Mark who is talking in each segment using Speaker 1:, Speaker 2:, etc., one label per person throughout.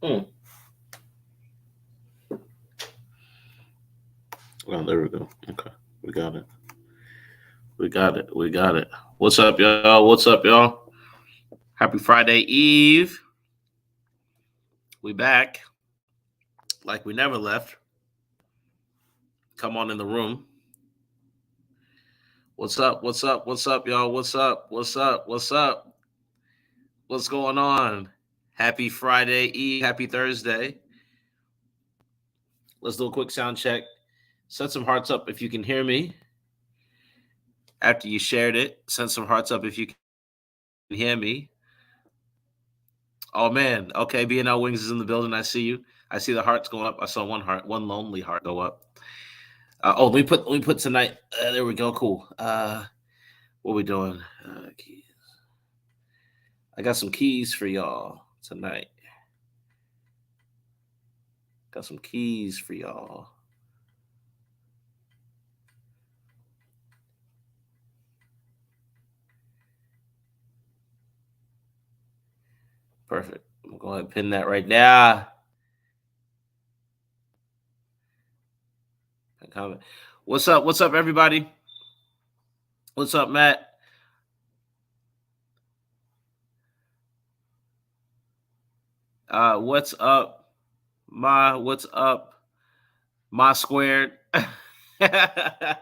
Speaker 1: Hmm. Oh, there we go. Okay, we got it. We got it. We got it. What's up, y'all? What's up, y'all? Happy Friday Eve. We back like we never left. Come on in the room. What's up? What's up? What's up, y'all? What's up? What's up? What's up? What's going on? Happy Friday Eve. Happy Thursday. Let's do a quick sound check. Send some hearts up if you can hear me after you shared it. Send some hearts up if you can hear me. Oh man, okay. BNL Wings is in the building. I see you. I see the hearts going up. I saw one heart, one lonely heart go up. Let me put tonight. There we go. Cool. What we doing? Keys. I got some keys for y'all tonight. Got some keys for y'all. Perfect. I'm gonna go ahead and pin that right now. Comment. What's up? What's up, everybody? What's up, Matt? What's up, Ma? What's up, Ma squared? The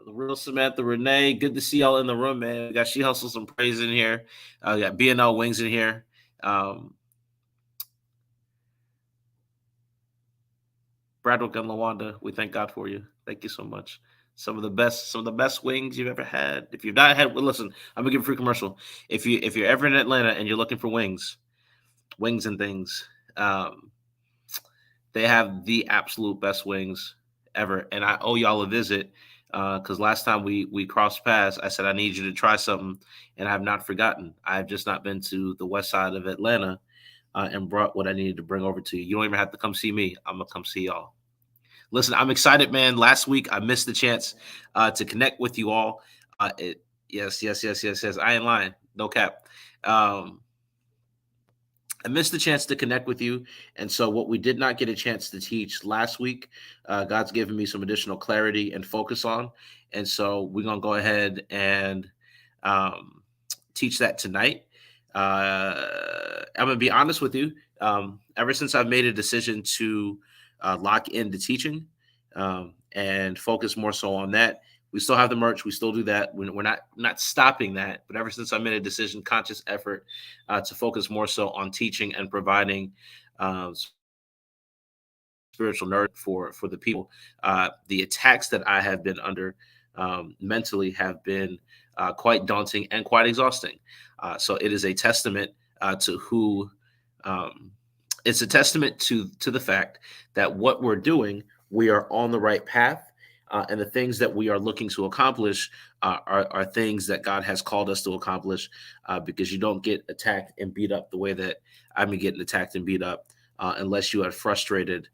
Speaker 1: real Samantha Renee. Good to see y'all in the room, man. We got She Hustles and Praise in here. We got BNL Wings in here. Um, Bradwick and Lawanda, we thank God for you. Thank you so much. Some of the best wings you've ever had. If you've not had, well, listen, I'm gonna give a free commercial. If you're ever in Atlanta and you're looking for wings and things, um, they have the absolute best wings ever, and I owe y'all a visit because last time we crossed paths, I said I need you to try something, and I have not forgotten. I've just not been to the west side of Atlanta and brought what I needed to bring over to you. You don't even have to come see me. I'm gonna come see y'all. Listen, I'm excited, man. Last week I missed the chance to connect with you all. Yes, yes, yes, yes, yes. I ain't lying. No cap. Um, I missed the chance to connect with you. And so, what we did not get a chance to teach last week, God's given me some additional clarity and focus on. And so, we're going to go ahead and um, teach that tonight. I'm going to be honest with you. Ever since I've made a decision to lock into teaching and focus more so on that, we still have the merch. We still do that. We're not stopping that. But ever since I made a decision, conscious effort to focus more so on teaching and providing spiritual nourishment for the people, the attacks that I have been under mentally have been quite daunting and quite exhausting. So it is a testament to who. Um, it's a testament to the fact that what we're doing, we are on the right path, and the things that we are looking to accomplish are things that God has called us to accomplish. Because you don't get attacked and beat up the way that I've been getting attacked and beat up, unless you have frustrated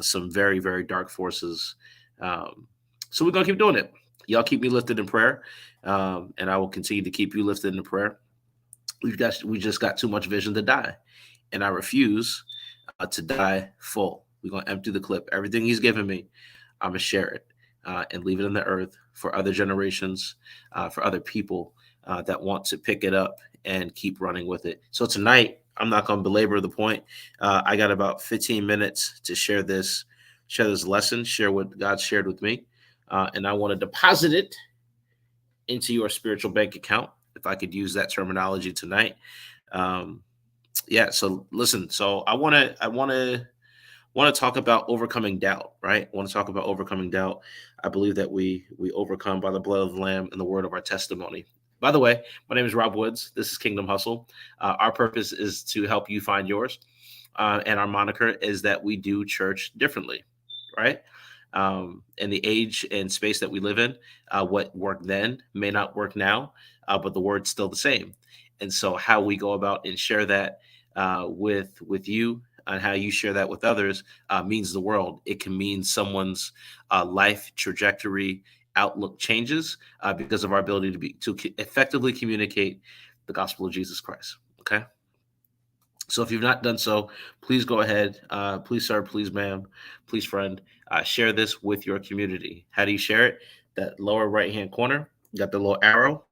Speaker 1: some very very dark forces. Um, so we're gonna keep doing it. Y'all keep me lifted in prayer, and I will continue to keep you lifted in prayer. We just got too much vision to die, and I refuse to die full. We're gonna empty the clip. Everything He's given me, I'm gonna share it and leave it in the earth for other generations, for other people that want to pick it up and keep running with it. So tonight, I'm not gonna belabor the point. I got about 15 minutes to share this lesson, share what God shared with me, and I want to deposit it into your spiritual bank account, if I could use that terminology tonight. Um, yeah. So listen. So I want to talk about overcoming doubt. Right. I want to talk about overcoming doubt. I believe that we overcome by the blood of the Lamb and the word of our testimony. By the way, my name is Rob Woods. This is Kingdom Hustle. Our purpose is to help you find yours, and our moniker is that we do church differently. Right. In the age and space that we live in, what worked then may not work now, but the word's still the same. And so, how we go about and share that with you, and how you share that with others, means the world. It can mean someone's life trajectory, outlook changes because of our ability effectively communicate the gospel of Jesus Christ. Okay. So if you've not done so, please go ahead. Please, sir, please, ma'am, please, friend, share this with your community. How do you share it? That lower right hand corner, you got the little arrow.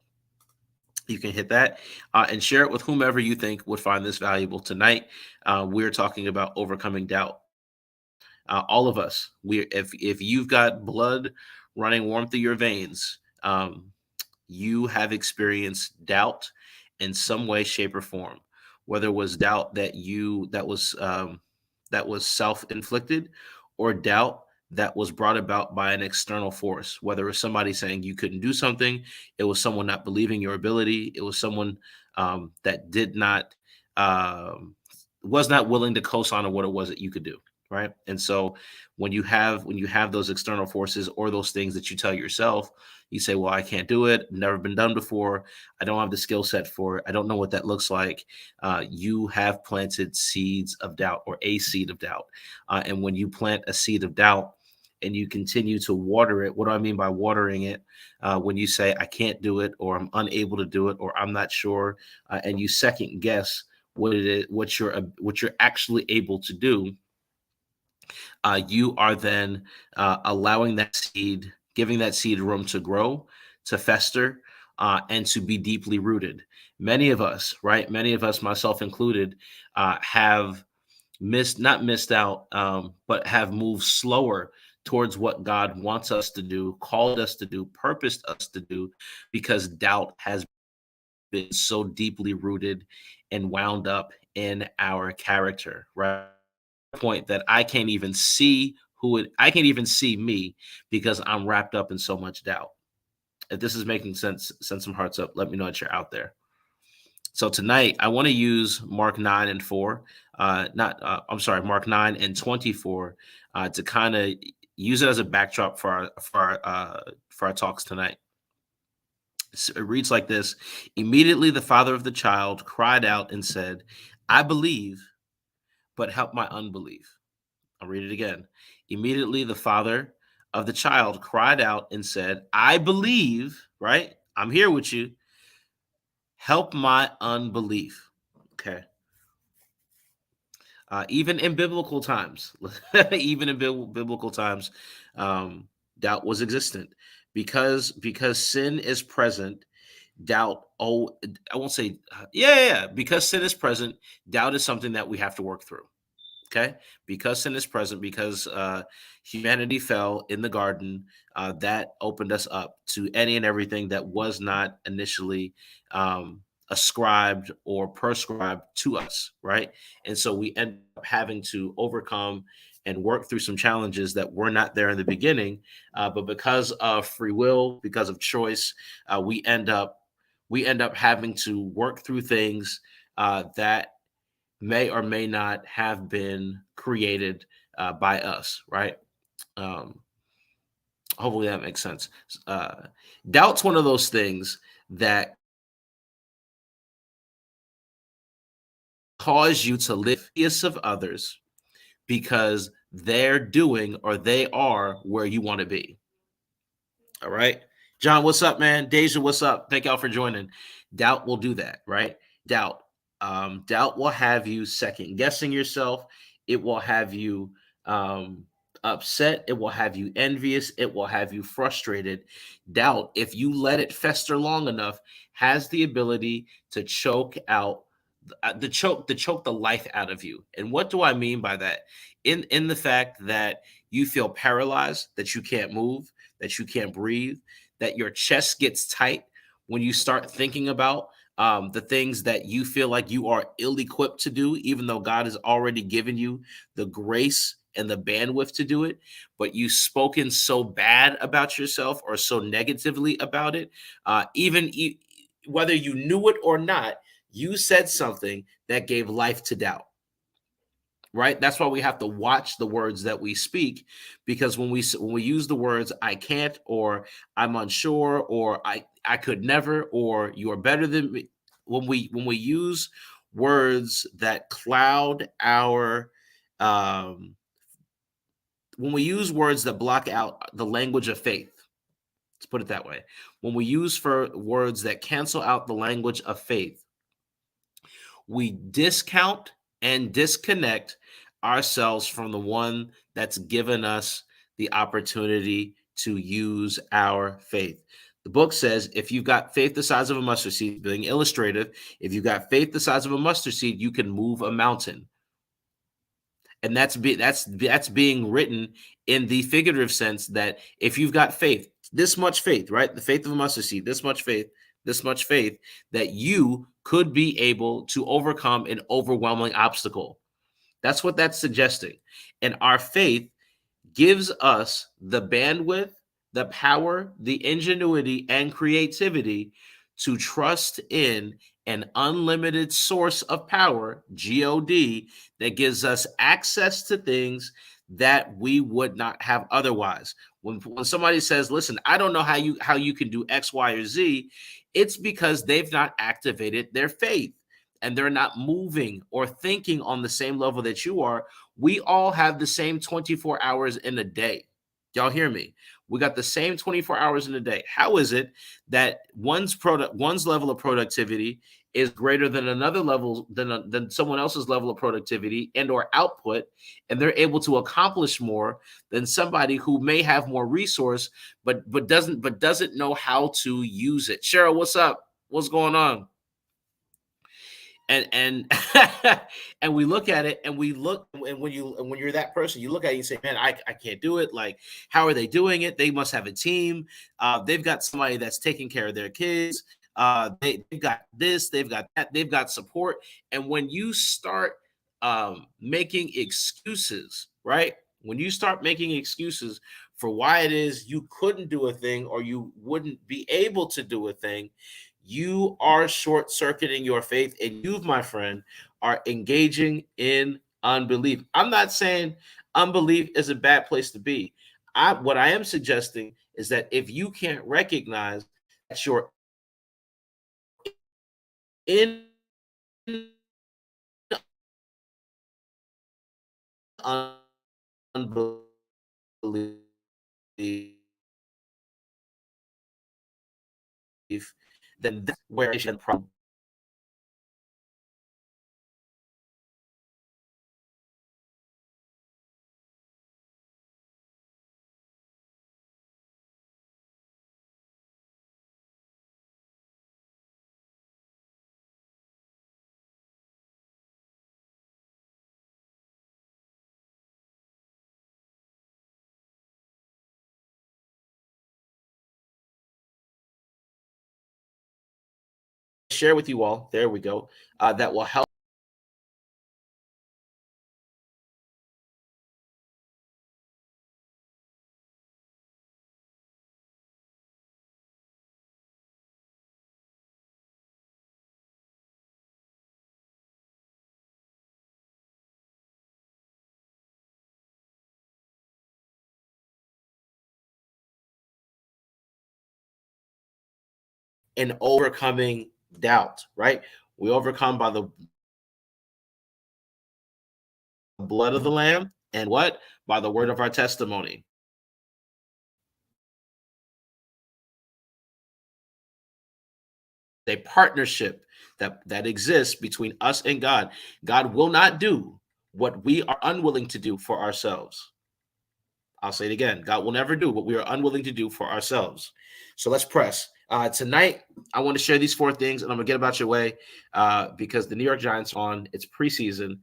Speaker 1: You can hit that and share it with whomever you think would find this valuable tonight. We're talking about overcoming doubt. All of us. If you've got blood running warm through your veins, you have experienced doubt in some way, shape, or form. Whether it was doubt that was self-inflicted, or doubt that was brought about by an external force. Whether it was somebody saying you couldn't do something, it was someone not believing your ability, it was someone that did not um, was not willing to co-sign on what it was that you could do. Right. And so when you have those external forces or those things that you tell yourself, you say, well, I can't do it, never been done before, I don't have the skill set for it, I don't know what that looks like. You have planted seeds of doubt, or a seed of doubt. And when you plant a seed of doubt and you continue to water it, what do I mean by watering it? When you say I can't do it, or I'm unable to do it, or I'm not sure, and you second guess what it is, what you're actually able to do, you are then allowing that seed, giving that seed room to grow, to fester, and to be deeply rooted. Many of us, right? Many of us, myself included, have not missed out, but have moved slower towards what God wants us to do, called us to do, purposed us to do, because doubt has been so deeply rooted and wound up in our character, right? Point that I can't even see I can't even see me, because I'm wrapped up in so much doubt. If this is making sense, send some hearts up. Let me know that you're out there. So tonight I want to use Mark 9 and 4, not I'm sorry, Mark 9 and 24, to kind of use it as a backdrop for our talks tonight. It reads like this: Immediately the father of the child cried out and said, I believe, but help my unbelief. I'll read it again. Immediately the father of the child cried out and said, I believe, right? I'm here with you. Help my unbelief. Okay. Even in biblical times, even in biblical times, doubt was existent, because sin is present. Doubt, oh, I won't say, yeah, because sin is present, doubt is something that we have to work through. Okay, because sin is present, because humanity fell in the garden, that opened us up to any and everything that was not initially ascribed or prescribed to us, right? And so we end up having to overcome and work through some challenges that were not there in the beginning, but because of free will, because of choice, we end up having to work through things that may or may not have been created by us, right? Um, Hopefully that makes sense. Uh, Doubt's one of those things that cause you to live of others, because they're doing, or they are where you want to be. All right. John, what's up, man? Deja, what's up? Thank y'all for joining. Doubt will do that, right? Doubt. Doubt will have you second guessing yourself. It will have you upset. It will have you envious. It will have you frustrated. Doubt, if you let it fester long enough, has the ability to choke out choke the life out of you. And what do I mean by that? In the fact that you feel paralyzed, that you can't move, that you can't breathe, that your chest gets tight when you start thinking about the things that you feel like you are ill-equipped to do, even though God has already given you the grace and the bandwidth to do it. But you've spoken so bad about yourself, or so negatively about it, whether you knew it or not, you said something that gave life to doubt. Right? That's why we have to watch the words that we speak, because when we use the words I can't, or I'm unsure, or I could never, or you are better than me, when we use words that cloud our when we use words that block out the language of faith, let's put it that way. When we use for words that cancel out the language of faith, we discount and disconnect ourselves from the one that's given us the opportunity to use our faith. The book says if you've got faith the size of a mustard seed, being illustrative, if you've got faith the size of a mustard seed, you can move a mountain. And that's being written in the figurative sense that if you've got faith, this much faith, right? The faith of a mustard seed, this much faith, that you could be able to overcome an overwhelming obstacle. That's what that's suggesting. And our faith gives us the bandwidth, the power, the ingenuity, and creativity to trust in an unlimited source of power, God, that gives us access to things that we would not have otherwise. When somebody says, listen, I don't know how you can do X, Y, or Z, it's because they've not activated their faith and they're not moving or thinking on the same level that you are. We all have the same 24 hours in a day. Y'all hear me? We got the same 24 hours in a day. How is it that one's level of productivity is greater than another level than someone else's level of productivity and or output, and they're able to accomplish more than somebody who may have more resource but doesn't know how to use it? Cheryl, what's up? What's going on? And and we look at it and when you're that person, you look at it and you say, man, I can't do it. Like, how are they doing it? They must have a team. They've got somebody that's taking care of their kids. They've got this, they've got that, they've got support. And when you start making excuses, right? When you start making excuses for why it is you couldn't do a thing or you wouldn't be able to do a thing, you are short circuiting your faith, and you, my friend, are engaging in unbelief. I'm not saying unbelief is a bad place to be. What I am suggesting is that if you can't recognize that you're in unbelief, then that's where it should problem. Share with you all. There we go. That will help. In overcoming doubt, right? We overcome by the blood of the Lamb and what? By the word of our testimony. A partnership that exists between us and God. God will not do what we are unwilling to do for ourselves. I'll say it again. God will never do what we are unwilling to do for ourselves. So let's press. Tonight, I want to share these four things, and I'm going to get about your way because the New York Giants on its preseason.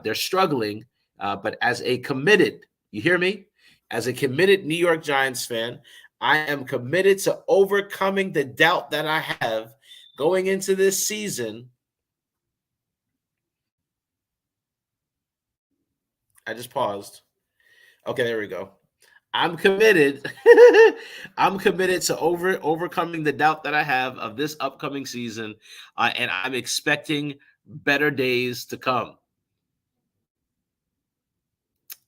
Speaker 1: They're struggling, but as a committed, you hear me? As a committed New York Giants fan, I am committed to overcoming the doubt that I have going into this season. I just paused. Okay, there we go. I'm committed. I'm committed to overcoming the doubt that I have of this upcoming season, and I'm expecting better days to come.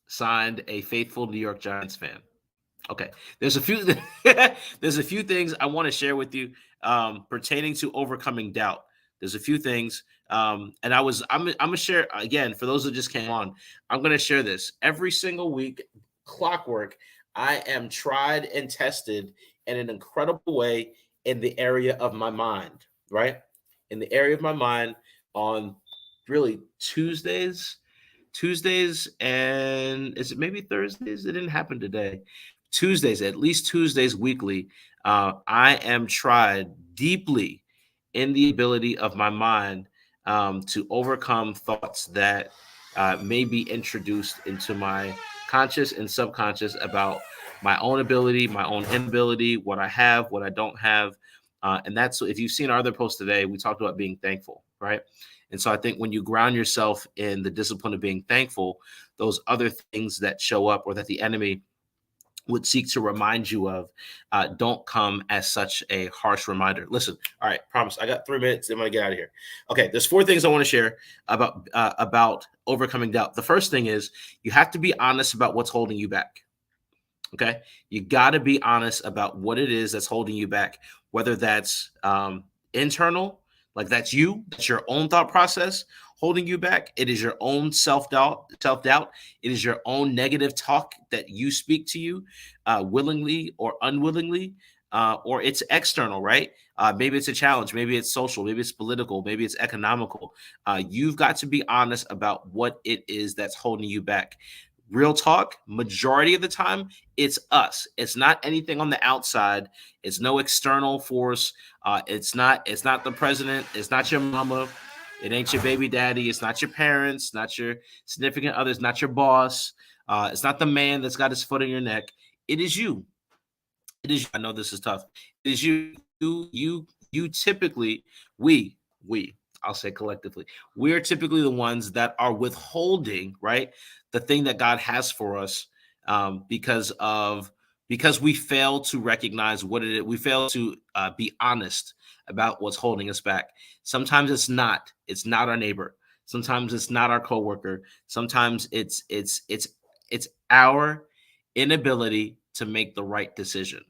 Speaker 1: Signed, a faithful New York Giants fan. Okay, there's a few there's a few things I want to share with you pertaining to overcoming doubt. There's a few things, and I'm gonna share again for those who just came on. I'm gonna share this every single week. Clockwork. I am tried and tested in an incredible way in the area of my mind. Right, in the area of my mind on really Tuesdays, and is it maybe Thursdays? It didn't happen today. Tuesdays, at least Tuesdays weekly. I am tried deeply in the ability of my mind to overcome thoughts that may be introduced into my conscious and subconscious about my own ability, my own inability, what I have, what I don't have. And that's, if you've seen our other post today, we talked about being thankful, right? And so I think when you ground yourself in the discipline of being thankful, those other things that show up or that the enemy would seek to remind you of don't come as such a harsh reminder. Listen, all right, promise. I got 3 minutes. I'm gonna get out of here. Okay, there's 4 things I want to share about overcoming doubt. The first thing is you have to be honest about what's holding you back. Okay, you got to be honest about what it is that's holding you back, whether that's internal, like that's you, that's your own thought process holding you back. It is your own self doubt. It is your own negative talk that you speak to you, willingly or unwillingly, or it's external, right? Maybe it's a challenge, maybe it's social, maybe it's political, maybe it's economical. You've got to be honest about what it is that's holding you back. Real talk, majority of the time, it's us. It's not anything on the outside. It's no external force. It's not the president. It's not your mama. It ain't your baby daddy. It's not your parents, not your significant others, not your boss. It's not the man that's got his foot in your neck. It is you. It is. I know this is tough. It is you. You typically, we, I'll say collectively, we're typically the ones that are withholding, right, the thing that God has for us, because we fail to recognize what it is. We fail to be honest about what's holding us back. Sometimes it's not. It's not our neighbor. Sometimes it's not our coworker. Sometimes it's our inability to make the right decision,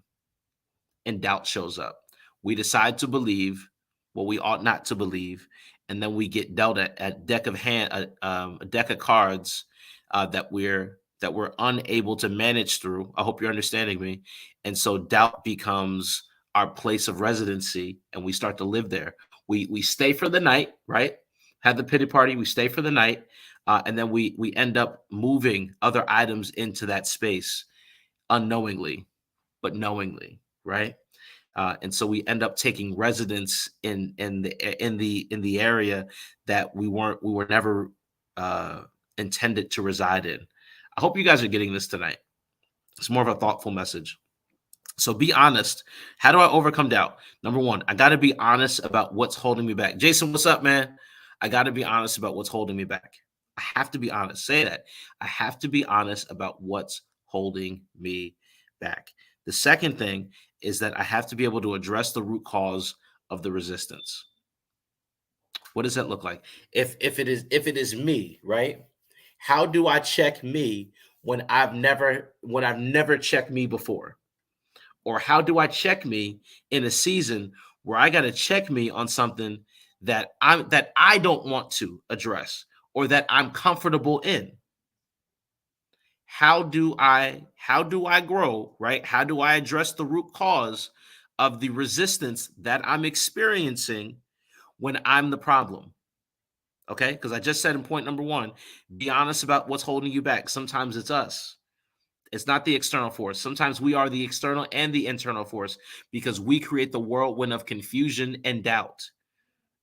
Speaker 1: and doubt shows up. We decide to believe what we ought not to believe, and then we get dealt a a deck of cards that we're unable to manage through. I hope you're understanding me. And so doubt becomes our place of residency, and we start to live there. We stay for the night, right? Have the pity party. We stay for the night, and then we end up moving other items into that space unknowingly, but knowingly, right? And so we end up taking residence in the area that we were never intended to reside in. I hope you guys are getting this tonight. It's more of a thoughtful message. So be honest. How do I overcome doubt? Number one, I got to be honest about what's holding me back. Jason, what's up, man? I got to be honest about what's holding me back. I have to be honest. Say that. I have to be honest about what's holding me back. The second thing is that I have to be able to address the root cause of the resistance. What does that look like? If it is me, right? How do I check me when I've never checked me before? Or how do I check me in a season where I got to check me on something that I don't want to address or that I'm comfortable in? How do I grow, right? How do I address the root cause of the resistance that I'm experiencing when I'm the problem? Okay? Because I just said in point number 1, be honest about what's holding you back. Sometimes it's us. It's not the external force. Sometimes we are the external and the internal force because we create the whirlwind of confusion and doubt,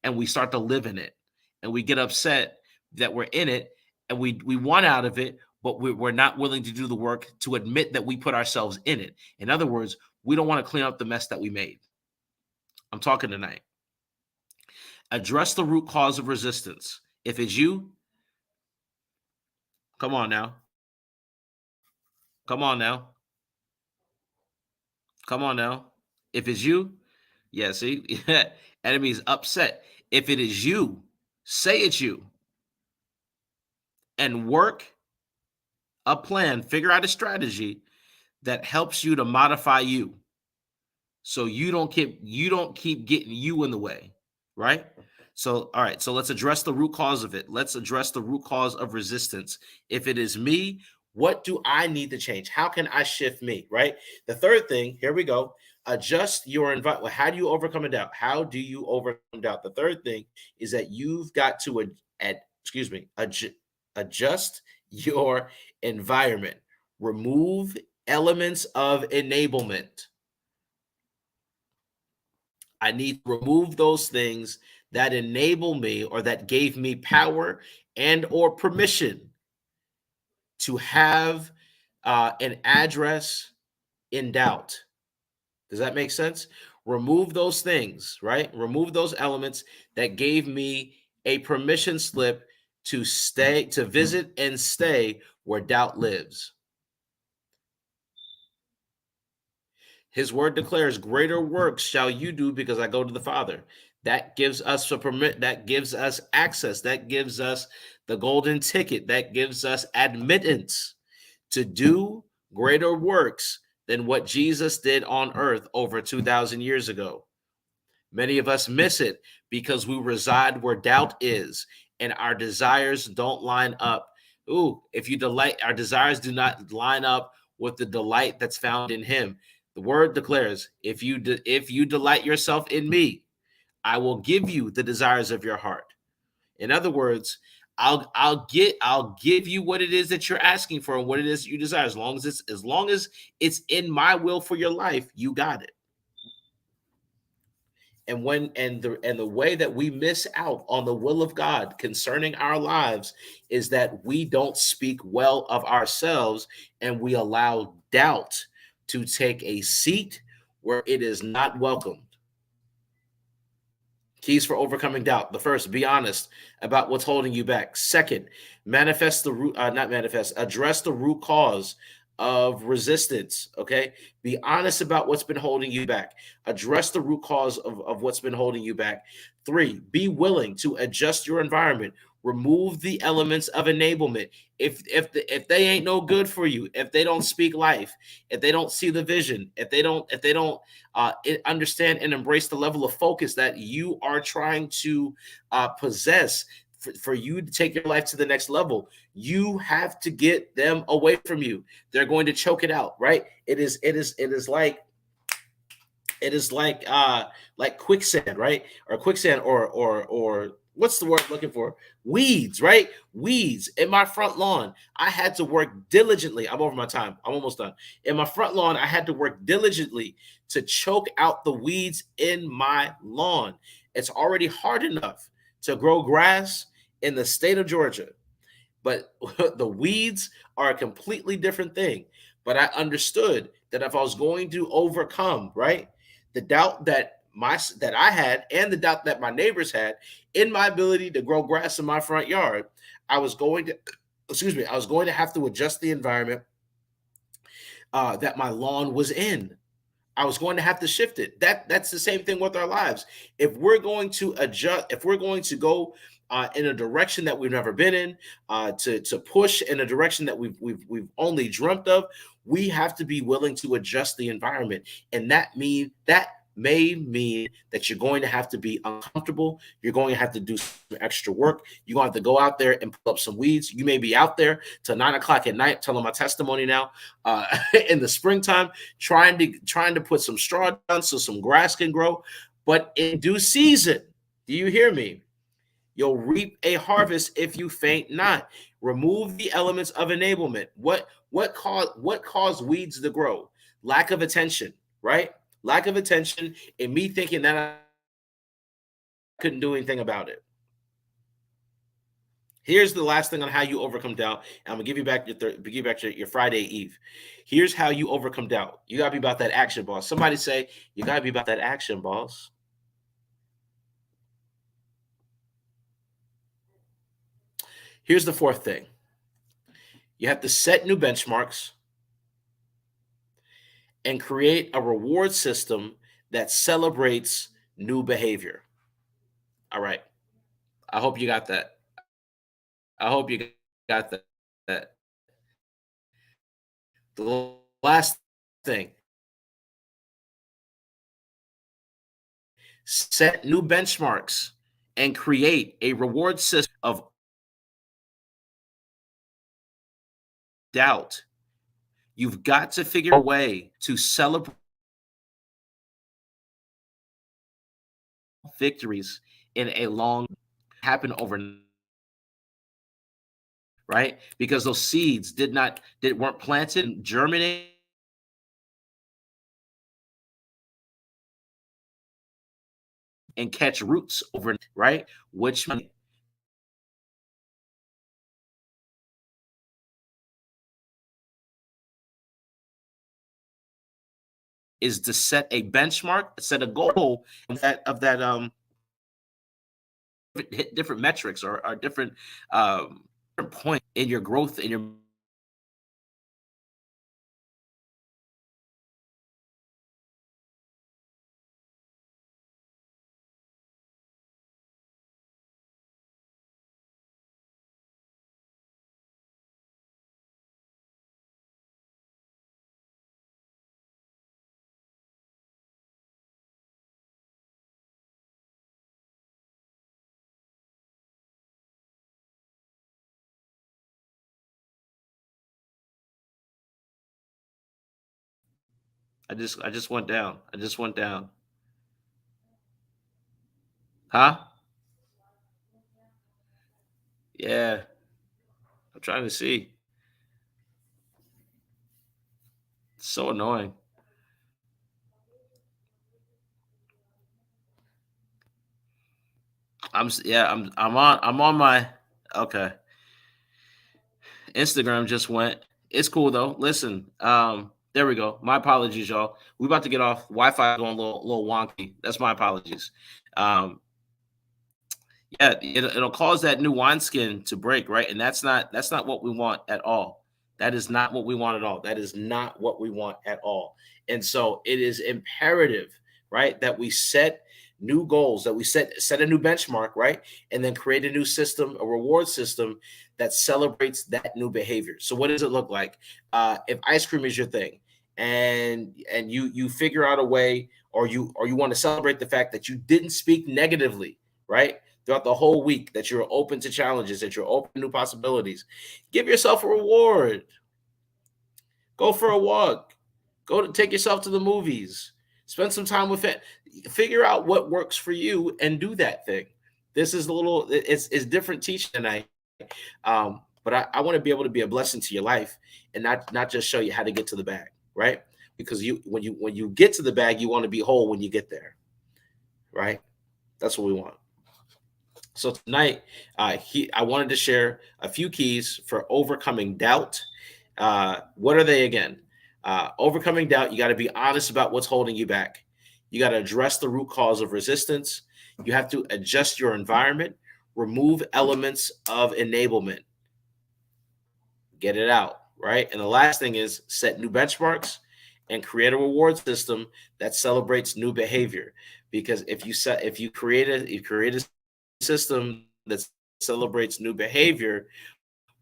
Speaker 1: and we start to live in it, and we get upset that we're in it, and we want out of it, but we're not willing to do the work to admit that we put ourselves in it. In other words, we don't want to clean up the mess that we made. I'm talking tonight. Address the root cause of resistance. If it's you, come on now. Come on now. Come on now. If it's you, yeah, see, enemy's upset. If it is you, say it's you and work a plan, figure out a strategy that helps you to modify you so you don't keep getting you in the way, right? So all right, so let's address the root cause of it. Let's address the root cause of resistance. If it is me, what do I need to change? How can I shift me, right? The third thing, here we go. Adjust your environment. How do you overcome a doubt? How do you overcome doubt? The third thing is that you've got to excuse me, adjust your environment. Remove elements of enablement. I need to remove those things that enable me or that gave me power and or permission to have an address in doubt. Does that make sense? Remove those things, right? Remove those elements that gave me a permission slip to stay, to visit and stay where doubt lives. His word declares, greater works shall you do because I go to the Father. That gives us a permit, that gives us access, that gives us the golden ticket, that gives us admittance to do greater works than what Jesus did on earth over 2,000 years ago. Many of us miss it because we reside where doubt is and our desires don't line up. Ooh, if you delight, our desires do not line up with the delight that's found in him. The word declares, if you delight yourself in me, I will give you the desires of your heart. In other words, I'll give you what it is that you're asking for and what it is you desire. As long as it's in my will for your life, you got it. And the way that we miss out on the will of God concerning our lives is that we don't speak well of ourselves and we allow doubt to take a seat where it is not welcomed. Keys for overcoming doubt. The first, be honest about what's holding you back. Second, address the root cause of resistance. Okay. Be honest about what's been holding you back. Address the root cause of what's been holding you back. Three, be willing to adjust your environment. Remove the elements of enablement. If they ain't no good for you, if they don't speak life, if they don't see the vision, if they don't understand and embrace the level of focus that you are trying to possess for you to take your life to the next level, you have to get them away from you. They're going to choke it out, right? It is like quicksand, right? Or quicksand, or what's the word I'm looking for? Weeds, right? Weeds in my front lawn. I had to work diligently. I'm over my time. I'm almost done. In my front lawn, I had to work diligently to choke out the weeds in my lawn. It's already hard enough to grow grass in the state of Georgia, but the weeds are a completely different thing. But I understood that if I was going to overcome, right, the doubt that I had and the doubt that my neighbors had in my ability to grow grass in my front yard, I was going to have to adjust the environment that my lawn was in. I was going to have to shift it. That's the same thing with our lives. If we're going to adjust, if we're going to go in a direction that we've never been in, to push in a direction that we've only dreamt of, we have to be willing to adjust the environment, and that may mean that you're going to have to be uncomfortable. You're going to have to do some extra work. You're going to have to go out there and pull up some weeds. You may be out there till 9 o'clock at night, telling my testimony now, in the springtime, trying to put some straw down so some grass can grow. But in due season, do you hear me? You'll reap a harvest if you faint not. Remove the elements of enablement. What caused weeds to grow? Lack of attention, right? Lack of attention and me thinking that I couldn't do anything about it. Here's the last thing on how you overcome doubt. And I'm gonna give you back your Friday Eve. Here's how you overcome doubt. You gotta be about that action, boss. Somebody say you gotta be about that action, boss. Here's the fourth thing. You have to set new benchmarks and create a reward system that celebrates new behavior. All right. I hope you got that. I hope you got that. The last thing, set new benchmarks and create a reward system of doubt. You've got to figure a way to celebrate victories in a long happen overnight. right? Because those seeds weren't planted and germinated and catch roots over, right? Which is to set a benchmark, set a goal of that hit different metrics or different point in your growth in your I just went down. I just went down. Huh? Yeah. I'm trying to see. It's so annoying. Yeah, I'm on my okay. Instagram just went. It's cool though. Listen, there we go. My apologies, y'all. We about to get off. Wi-Fi going a little wonky. That's my apologies. Um, yeah, it'll cause that new wineskin to break, right? And that's not what we want at all. That is not what we want at all. That is not what we want at all. And so it is imperative, right, that we set new goals, that we set a new benchmark, right, and then create a new system, a reward system that celebrates that new behavior. So what does it look like? If ice cream is your thing, and you figure out a way, or you want to celebrate the fact that you didn't speak negatively, right, throughout the whole week, that you're open to challenges, that you're open to new possibilities. Give yourself a reward. Go for a walk. Go to take yourself to the movies. Spend some time with it. Figure out what works for you and do that thing. This is a little it's different teaching tonight. But I want to be able to be a blessing to your life and not just show you how to get to the bag, right? Because when you get to the bag, you want to be whole when you get there, right? That's what we want. So tonight, I wanted to share a few keys for overcoming doubt. What are they again? Overcoming doubt, you got to be honest about what's holding you back. You got to address the root cause of resistance. You have to adjust your environment, remove elements of enablement, get it out, right? And the last thing is set new benchmarks and create a reward system that celebrates new behavior. Because if you create a system that celebrates new behavior,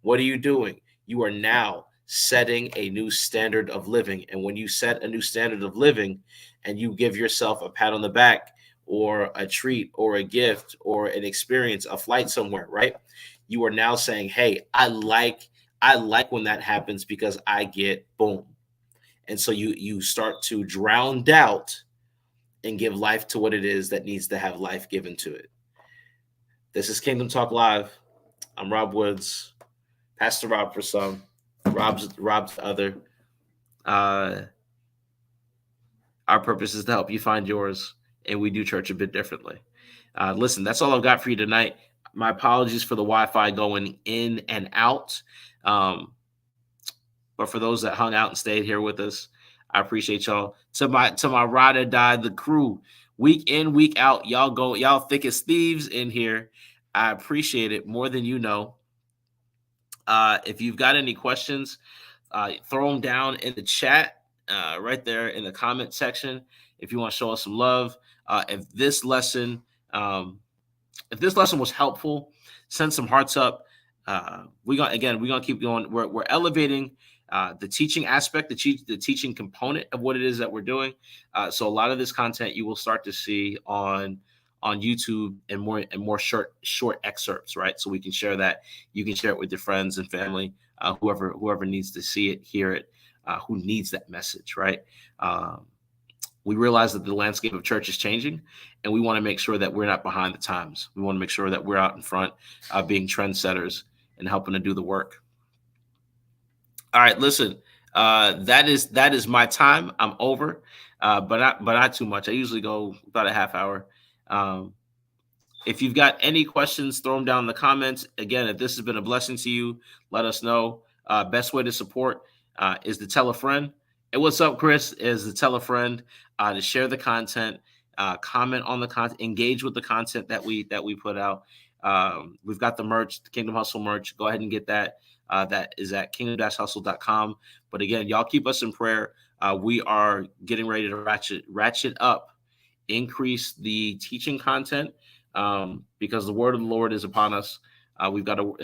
Speaker 1: what are you doing? You are now setting a new standard of living. And when you set a new standard of living and you give yourself a pat on the back or a treat or a gift or an experience, a flight somewhere, right? You are now saying, "Hey, I like when that happens because I get boom." And so you start to drown doubt and give life to what it is that needs to have life given to it. This is Kingdom Talk Live. I'm Rob Woods, Pastor Rob for some, Rob's the other. Uh, our purpose is to help you find yours, and we do church a bit differently. Listen, that's all I've got for you tonight. My apologies for the Wi-Fi going in and out. Um, but for those that hung out and stayed here with us, I appreciate y'all. To my ride or die, the crew, week in, week out, y'all thick as thieves in here. I appreciate it more than you know. If you've got any questions, throw them down in the chat, right there in the comment section. If you want to show us some love, if this lesson, um, if this lesson was helpful, send some hearts up. We're gonna keep going. We're elevating the teaching aspect, the teaching component of what it is that we're doing. So a lot of this content you will start to see on YouTube and more short excerpts, right? So we can share that. You can share it with your friends and family, whoever needs to see it, hear it, who needs that message, right? We realize that the landscape of church is changing, and we want to make sure that we're not behind the times. We want to make sure that we're out in front, being trendsetters and helping to do the work. All right, listen. That is my time. I'm over, but not too much. I usually go about a half hour. Um, if you've got any questions, throw them down in the comments. Again, if this has been a blessing to you, let us know. Best way to support is to tell a friend. And what's up, Chris? Is to tell a friend, to share the content, comment on the content, engage with the content that we put out. We've got the merch, the Kingdom Hustle merch. Go ahead and get that. That is at kingdom-hustle.com. But again, y'all keep us in prayer. We are getting ready to ratchet up, increase the teaching content, because the word of the Lord is upon us. We've got to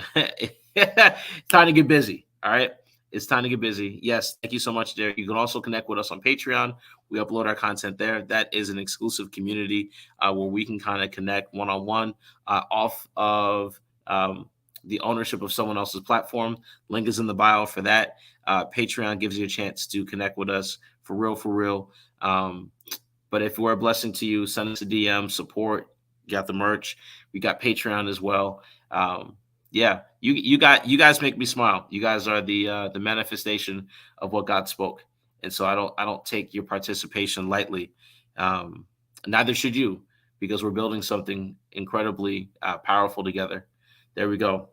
Speaker 1: time to get busy. All right. It's time to get busy. Yes. Thank you so much, Derek. You can also connect with us on Patreon. We upload our content there. That is an exclusive community where we can kind of connect one-on-one off of the ownership of someone else's platform. Link is in the bio for that. Patreon gives you a chance to connect with us for real. But if we're a blessing to you, send us a DM, support. You got the merch. We got Patreon as well. Yeah, you guys make me smile. You guys are the manifestation of what God spoke, and so I don't take your participation lightly. Neither should you, because we're building something incredibly powerful together. There we go.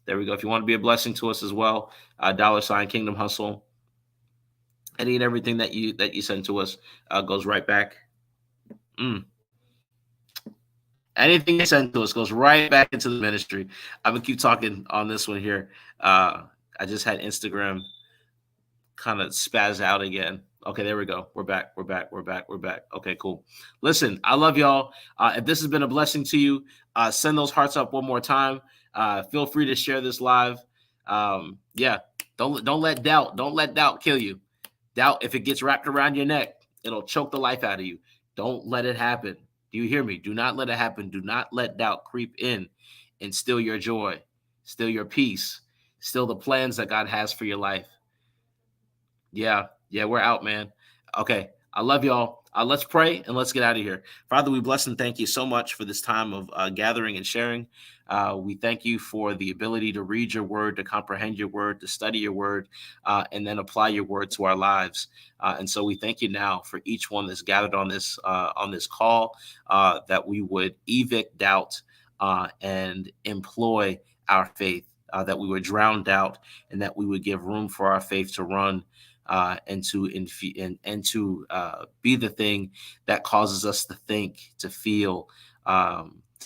Speaker 1: If you want to be a blessing to us as well, $ Kingdom Hustle. Any and everything that you send to us goes right back. Anything you send to us goes right back into the ministry. I'm gonna keep talking on this one here. I just had Instagram kind of spaz out again. Okay, there we go. We're back. Okay, cool. Listen, I love y'all. If this has been a blessing to you, send those hearts up one more time. Feel free to share this live. Yeah, don't let doubt kill you. Doubt, if it gets wrapped around your neck, it'll choke the life out of you. Don't let it happen. Do you hear me? Do not let it happen. Do not let doubt creep in and steal your joy, steal your peace, steal the plans that God has for your life. Yeah, we're out, man. Okay, I love y'all. Let's pray and let's get out of here. Father, we bless and thank you so much for this time of gathering and sharing. We thank you for the ability to read your word, to comprehend your word, to study your word, and then apply your word to our lives. And so we thank you now for each one that's gathered on this call, that we would evict doubt and employ our faith, that we would drown doubt, and that we would give room for our faith to run. And to be the thing that causes us to think, to feel,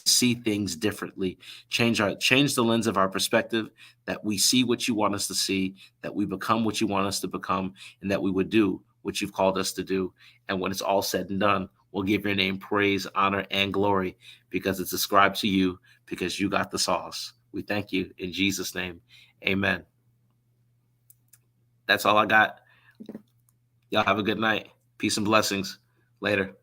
Speaker 1: see things differently, change the lens of our perspective, that we see what you want us to see, that we become what you want us to become, and that we would do what you've called us to do. And when it's all said and done, we'll give your name praise, honor, and glory, because it's ascribed to you, because you got the sauce. We thank you in Jesus' name. Amen. That's all I got. Y'all have a good night. Peace and blessings. Later.